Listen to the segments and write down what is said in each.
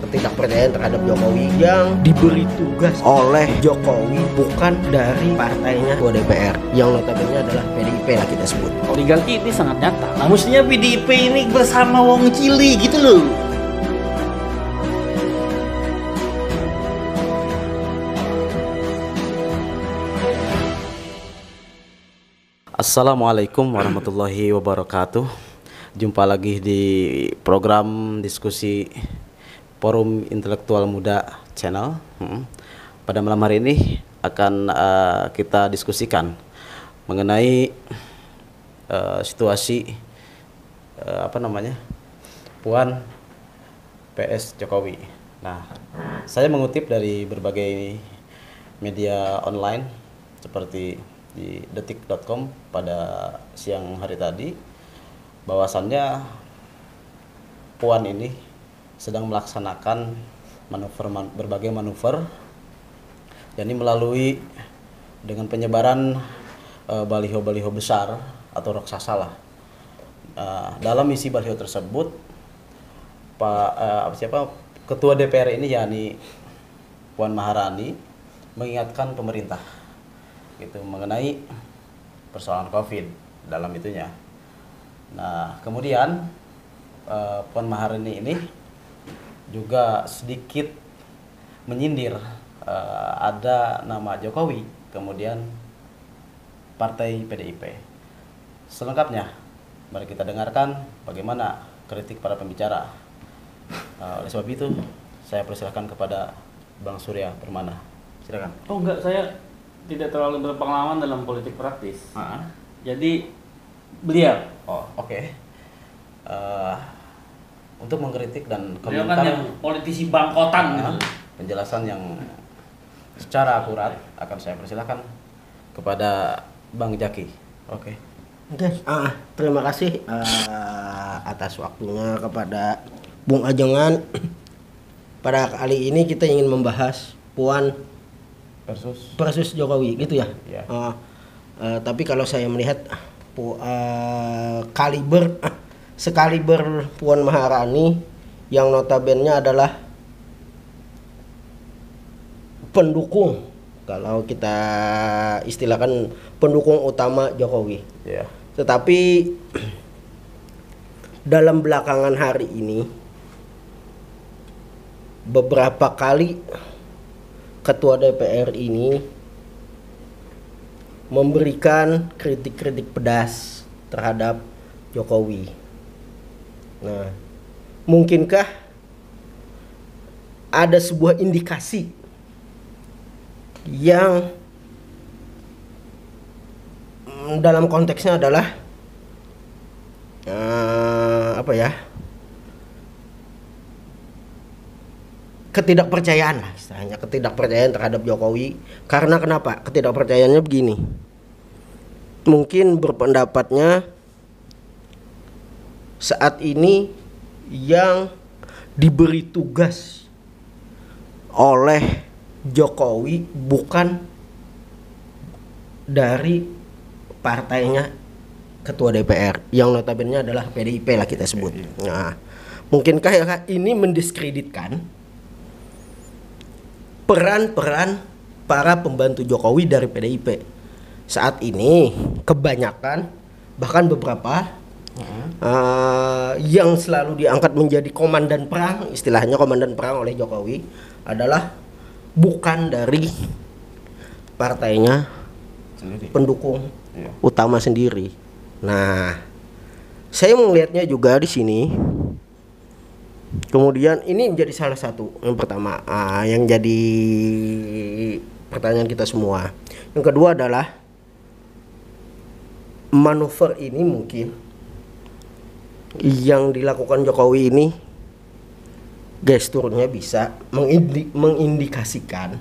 Ketidakpercayaan terhadap Jokowi yang diberi tugas oleh Jokowi bukan dari partainya ketua DPR yang notabene adalah PDIP lah kita sebut. Oligarki ini sangat nyata. Nah, mestinya PDIP ini bersama Wong Cili gitu loh. Assalamualaikum warahmatullahi wabarakatuh. Jumpa lagi di program diskusi Forum Intelektual Muda Channel. Pada malam hari ini akan kita diskusikan mengenai situasi Puan PS Jokowi. Nah, saya mengutip dari berbagai media online seperti di detik.com pada siang hari tadi, bahwasannya Puan ini sedang melaksanakan berbagai manuver, yakni melalui dengan penyebaran baliho-baliho besar atau raksasa lah. Dalam isi baliho tersebut, Ketua DPR ini yakni Puan Maharani mengingatkan pemerintah gitu mengenai persoalan COVID dalam itunya. Nah, kemudian Puan Maharani ini juga sedikit menyindir ada nama Jokowi, kemudian partai PDIP. Selengkapnya, mari kita dengarkan bagaimana kritik para pembicara. Oleh sebab itu, saya persilahkan kepada Bang Surya Permana. Silakan. Oh enggak, saya tidak terlalu berpengalaman dalam politik praktis. Jadi beliau. Oh, oke. Untuk mengkritik dan Beliau komentar kan yang politisi bangkotan gitu. Penjelasan yang secara akurat akan saya persilahkan kepada Bang Jaki. Oke. Terima kasih atas waktunya kepada Bung Ajongan. Pada kali ini kita ingin membahas Puan versus Jokowi gitu ya. Yeah. Tapi kalau saya melihat sekaliber Puan Maharani yang notabene adalah pendukung, kalau kita istilahkan pendukung utama Jokowi. Yeah. Tetapi dalam belakangan hari ini beberapa kali Ketua DPR ini memberikan kritik-kritik pedas terhadap Jokowi. Nah, mungkinkah ada sebuah indikasi yang dalam konteksnya adalah ketidakpercayaan lah istilahnya, ketidakpercayaan terhadap Jokowi. Karena kenapa? Ketidakpercayaannya begini. Mungkin berpendapatnya saat ini yang diberi tugas oleh Jokowi bukan dari partainya Ketua DPR yang notabene adalah PDIP lah kita sebut. Nah, mungkinkah ya ini mendiskreditkan peran-peran para pembantu Jokowi dari PDIP? Saat ini kebanyakan, bahkan beberapa yang selalu diangkat menjadi komandan perang, istilahnya komandan perang oleh Jokowi, adalah bukan dari partainya sendiri, pendukung utama sendiri. Nah, saya melihatnya juga di sini. Kemudian ini menjadi salah satu yang pertama, yang jadi pertanyaan kita semua. Yang kedua adalah manuver ini mungkin yang dilakukan Jokowi ini gesturnya bisa mengindikasikan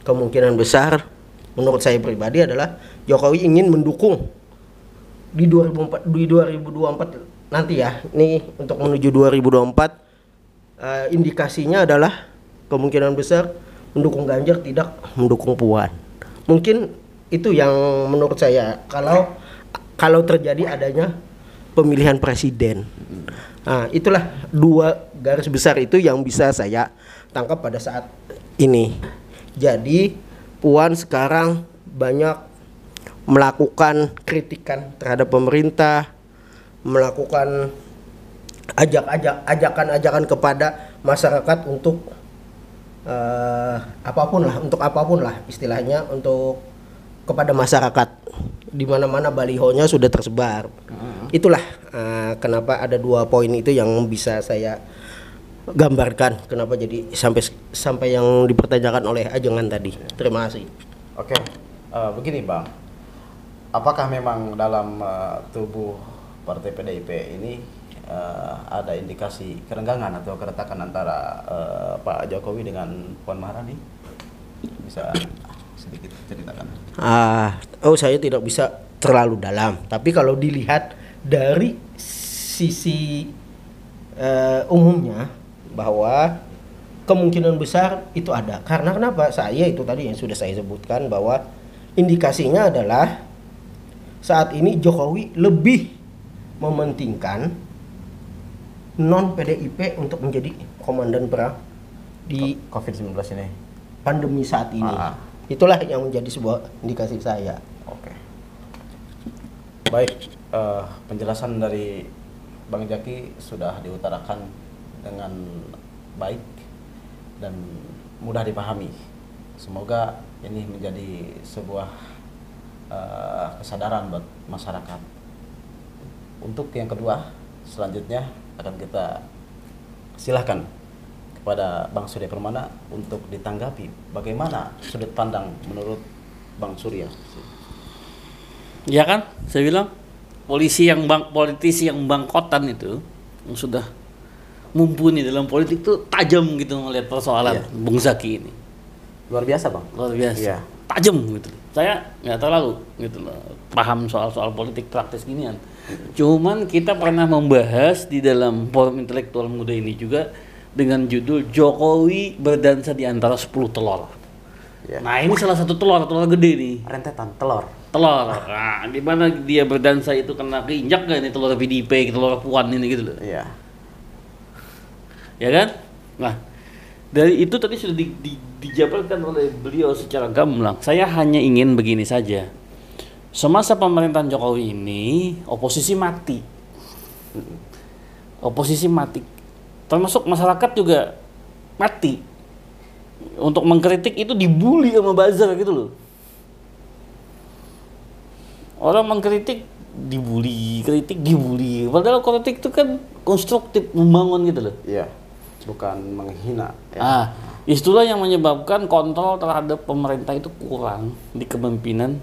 kemungkinan besar, menurut saya pribadi, adalah Jokowi ingin mendukung di 2024 nanti ya. Ini untuk menuju 2024, indikasinya adalah kemungkinan besar mendukung Ganjar, tidak mendukung Puan. Mungkin itu yang menurut saya kalau terjadi adanya pemilihan presiden. Nah, itulah dua garis besar itu yang bisa saya tangkap pada saat ini. Jadi Puan sekarang banyak melakukan kritikan terhadap pemerintah, melakukan ajakan-ajakan kepada masyarakat untuk apapun lah istilahnya, untuk kepada masyarakat. Di mana-mana balihonya sudah tersebar. Itulah kenapa ada 2 poin itu yang bisa saya gambarkan kenapa jadi sampai yang dipertanyakan oleh Ajengan tadi. Terima kasih. Oke, begini Bang, apakah memang dalam tubuh Partai PDIP ini ada indikasi kerenggangan atau keretakan antara Pak Jokowi dengan Puan Maharani? Bisa sedikit ceritakan? Saya tidak bisa terlalu dalam, tapi kalau dilihat dari sisi umumnya bahwa kemungkinan besar itu ada. Karena kenapa? Saya itu tadi yang sudah saya sebutkan bahwa indikasinya adalah saat ini Jokowi lebih mementingkan non PDIP untuk menjadi komandan perang di COVID-19 ini. Pandemi saat ini. Itulah yang menjadi sebuah indikasi saya. Oke. Baik, penjelasan dari Bang Jaki sudah diutarakan dengan baik dan mudah dipahami. Semoga ini menjadi sebuah kesadaran buat masyarakat. Untuk yang kedua, selanjutnya akan kita silahkan kepada Bang Surya Permana untuk ditanggapi bagaimana sudut pandang menurut Bang Surya. Ya kan, saya bilang politisi yang bangkotan itu yang sudah mumpuni dalam politik tuh tajam gitu melihat persoalan Bung Zaki ini. Luar biasa Bang. Luar biasa. Iya. Tajam gitu. Saya nggak terlalu gitu loh, paham soal politik praktis ginian. Cuman kita pernah membahas di dalam forum intelektual muda ini juga dengan judul Jokowi berdansa di antara 10 telur. Ya. Nah, ini salah satu telur gede nih. Rentetan telur. Nah, di mana dia berdansa itu kena keinjak gak nih telur PDIP, telur Puan ini gitu loh. Iya. Ya kan? Nah, dari itu tadi sudah dijabarkan oleh beliau secara gamblang. Saya hanya ingin begini saja. Semasa pemerintahan Jokowi ini, oposisi mati. Oposisi mati. Termasuk masyarakat juga mati. Untuk mengkritik itu dibully sama buzzer gitu loh. Orang mengkritik dibully, kritik dibully. Padahal kritik itu kan konstruktif, membangun gitu loh. Iya. Bukan menghina. Ya. Itulah yang menyebabkan kontrol terhadap pemerintah itu kurang di kepemimpinan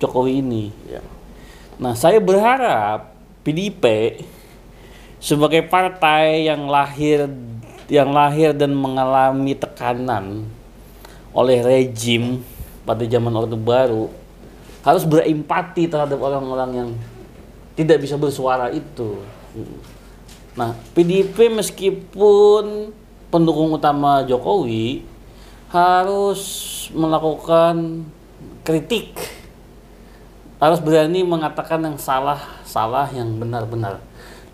Jokowi ini. Ya. Nah, saya berharap PDIP sebagai partai yang lahir dan mengalami tekanan oleh rejim pada zaman Orde Baru harus berempati terhadap orang-orang yang tidak bisa bersuara itu. Nah, PDIP meskipun pendukung utama Jokowi harus melakukan kritik, harus berani mengatakan yang salah, yang benar-benar.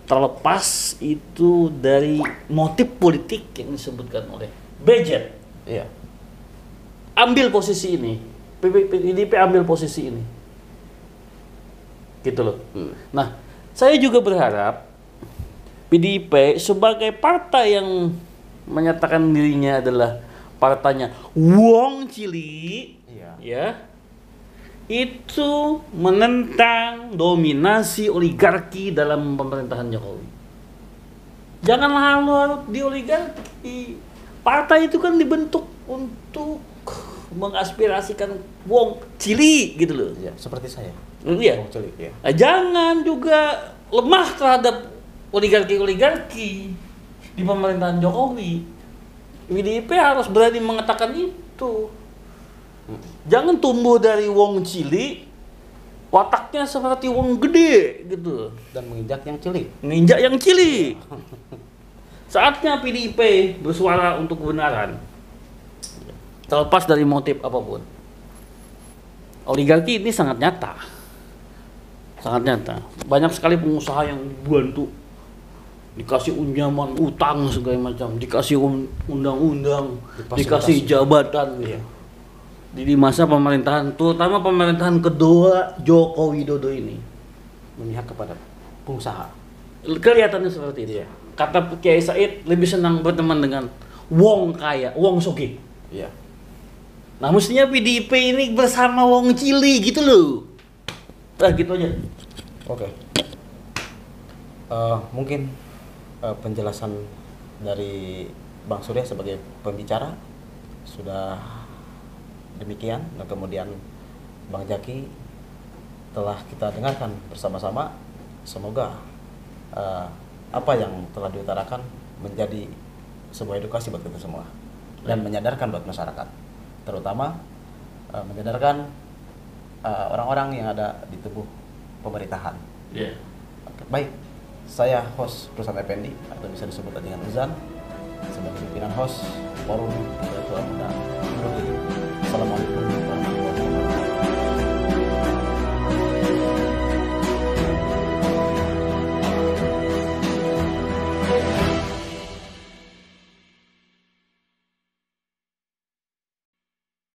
Terlepas itu dari motif politik yang disebutkan oleh Budget. Iya. Ambil posisi ini, PDIP ambil posisi ini, gitu loh. Nah, saya juga berharap PDIP sebagai partai yang menyatakan dirinya adalah partainya Wong Cili, ya, itu menentang dominasi oligarki dalam pemerintahan Jokowi. Jangan larut di oligarki. Partai itu kan dibentuk untuk mengaspirasikan Wong Cili gitu loh. Iya, seperti saya. Iya. Wong Cili, ya. Jangan juga lemah terhadap oligarki di pemerintahan Jokowi. PDIP harus berani mengatakan itu. Jangan tumbuh dari Wong Cili, wataknya seperti Wong Gede gitu. Dan menginjak yang cili. Menginjak yang cili. Saatnya PDIP bersuara untuk kebenaran. Terlepas dari motif apapun. Oligarki ini sangat nyata. Sangat nyata. Banyak sekali pengusaha yang bantu dikasih unjaman utang segala macam, dikasih undang-undang, Difasilitasi. dikasih jabatan gitu. Iya. Di masa pemerintahan, terutama pemerintahan kedua Joko Widodo ini, Memihak kepada pengusaha. kelihatannya seperti itu. Iya. Kata Kiai Said lebih senang berteman dengan wong kaya, wong sugih. Iya. Nah mestinya PDIP ini bersama wong cili gitu loh. Gitu aja. Oke. Mungkin penjelasan dari Bang Surya sebagai pembicara sudah demikian, dan kemudian Bang Jaki telah kita dengarkan bersama-sama. Semoga apa yang telah diutarakan menjadi sebuah edukasi buat kita semua dan menyadarkan buat masyarakat, terutama menyadarkan orang-orang yang ada di tubuh pemerintahan. Yeah. Oke, baik, saya host Perusahaan Effendi atau bisa disebut dengan Uzan sebagai pimpinan host Forum Intelektual